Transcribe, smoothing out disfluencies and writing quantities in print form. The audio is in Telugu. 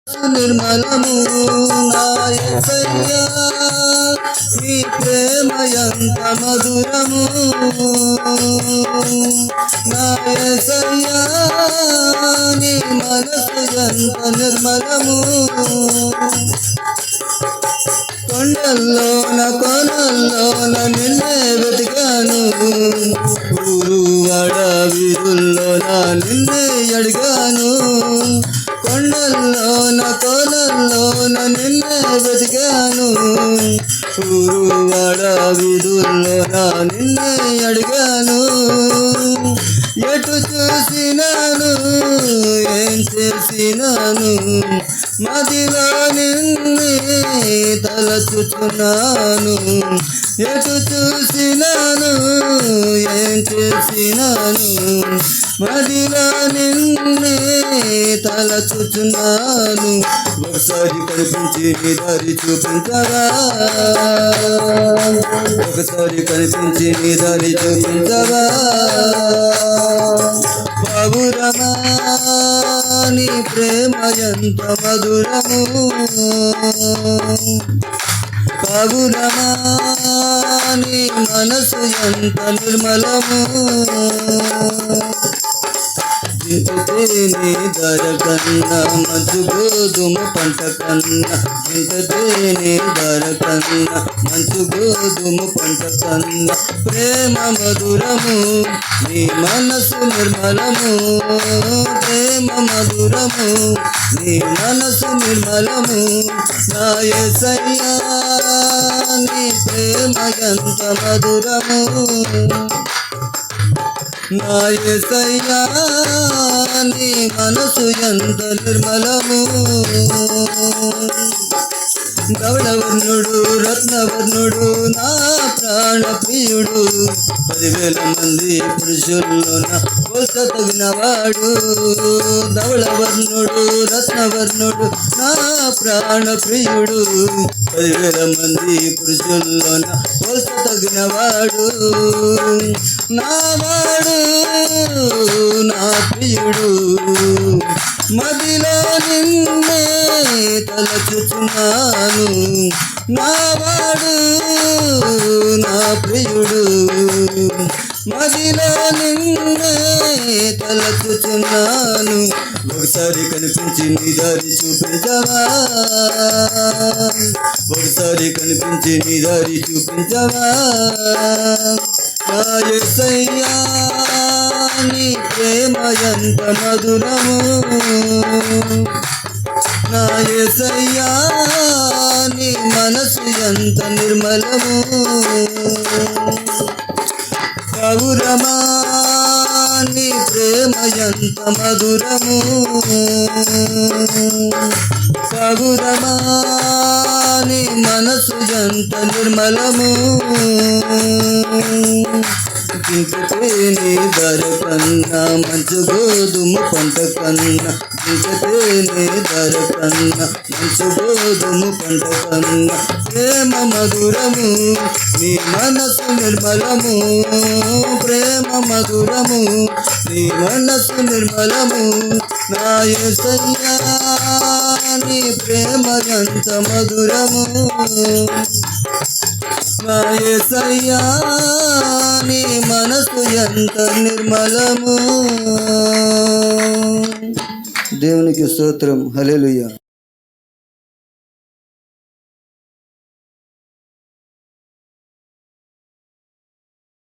నిర్మలము నా యేసయ్యా నీ ప్రేమ ఎంత మధురము నా యేసయ్యా నీ మనసు ఎంత నిర్మలము కొండల్లోన కొనల్లోన నిన్నే వెతికాను ఊరు వాడ వీధుల్లోన నిన్నే అడిగాను కొండల్లోన కొనల్లోన నిన్నే వెతికాను ఊరు వాడ వీధుల్లోన నిన్నే అడిగాను ఎటు చూసినాను ఏం చేసినాను మదిలో నిన్నే తలచుచున్నాను ఎటు చూసినాను ఏం చేసినాను మదిలో నిన్నే తలచుచున్నాను ఒకసారి కనిపించి నీ దారి చూపించరా ఒకసారి కనిపించి నీ దారి చూపించరా బాబురమా నీ ప్రేమ ఎంత మధురము బాబురమా నీ మనసు ఎంత నిర్మలము ఇంతేనే ధర కన్నా మంచు గోధుమ పంట కన్నా ఇంతేనే ధర కన్నా మంచు గోధుమ పంట కన్నా ప్రేమ మధురము నీ మనసు నిర్మలము ప్రేమ మధురము నీ మనసు నిర్మలము నా యేసయ్యా నీ ప్రేమ ఎంత మధురము నా యేసయ్యా నీ మనసు ఎంత నిర్మలము ధవళవర్ణుడు రత్నవర్ణుడు నా ప్రాణ ప్రియుడు 10,000 మంది పురుషుల్లోన పోల్చతగినవాడు ధవళవర్ణుడు రత్నవర్ణుడు నా ప్రాణ ప్రియుడు 10,000 మంది పురుషుల్లోన పోల్చతగినవాడు నావాడు నా ప్రియుడు మదిలో నిన్నే తలచుచున్నాను నావాడు నా ప్రియుడు మదిలో నిన్నే తలచుచున్నాను ఒకసారి కనిపించి నీ దారి చూపించవా ఒకసారి కనిపించి నీ దారి చూపించవా నా యేసయ్యా నీ ప్రేమ ఎంత మధురము నా యేసయ్యా నీ మనసు ఎంత నిర్మలము బాబురమా నీ ప్రేమ ఎంత మధురము బాబురమా నీ మనసు ఎంత నిర్మలము ఇంతేనే ధర కన్నా మంచు గోధుమ పంట కన్నా ఇంతేనే ధర కన్నా మంచు గోధుమ పంట కన్నా ప్రేమ మధురము నీ మనసు నిర్మలము ప్రేమ మధురము నీ మనసు నిర్మలము నా యేసయ్యా నీ ప్రేమ ఎంత మధురము నా యేసయ్యా నీ మనసు ఎంత నిర్మలము దేవునికి స్తోత్రం హల్లెలూయా.